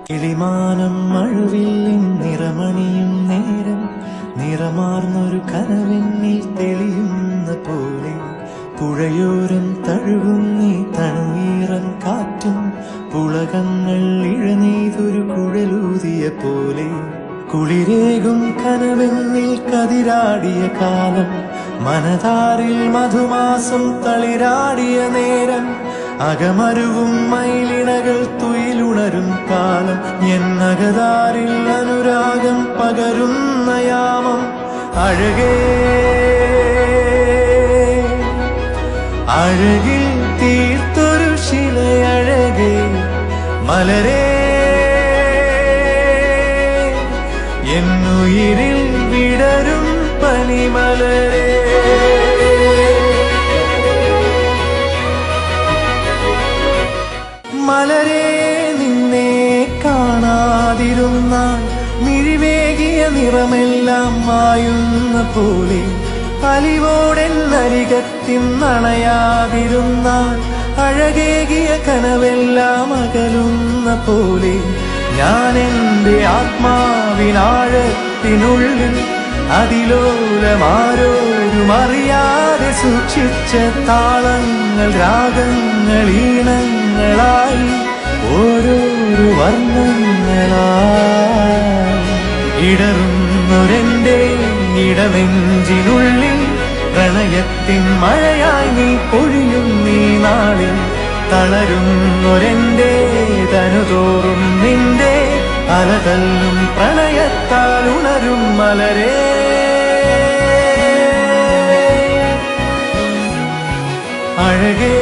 കിളിമാനം മഴവില്ലിൻ നിറമണിയും നേരം നിറമാർന്നൊരു കനവെന്നിൽ തെളിയുന്ന പോലെ പുഴയോരം തഴുകുന്നീ തണുനീറൻ കാറ്റും പുളകങ്ങൾ ഇഴനീതൊരു കുഴലൂതിയ പോലെ കുളിരേകും കനവെന്നിൽ കതിരാടിയ കാലം മനതാരിൽ മധുമാസം തളിരാടിയ നേരം അകമരുവും മയിലിണകൾ തുയിലുണരും കാലം എന്നകതാരിൽ അനുരാഗം പകരുന്ന യാമം അഴകേ അഴകിൽ തീർത്തൊരു ശിലയഴകേ മലരേ എന്നുയിരിൽ വിടരും പനിമലരേ മലരേ നിന്നെ കാണാതിരുന്നാൽ മിഴിവേകിയ നിറമെല്ലാം മായുന്ന പോലെ അലിവോടെന്നരികത്തിന്നണയാതിരുന്നാൽ അഴകേകിയ കനവെല്ലാം അകലുന്ന പോലെ ഞാൻ എൻ്റെ ആത്മാവിനാഴത്തിനുള്ളിൽ അതിലോലമാരോരും അറിയാതെ സൂക്ഷിച്ച താളങ്ങൾ രാഗങ്ങൾ ഈണങ്ങളായി ഓരോരോ വർണ്ണങ്ങളായി ഇടറുന്നൊരെൻ്റെ ഇടനെഞ്ചിനുള്ളിൽ പ്രണയത്തിൻ മഴയായി നീ പൊഴിയും നീ നാളിൽ തളരുന്നൊരെൻ്റെ തനുതോറും നിന്റെ അലതല്ലും പ്രണയത്താൽ ഉണരും മലരേ അഴകേ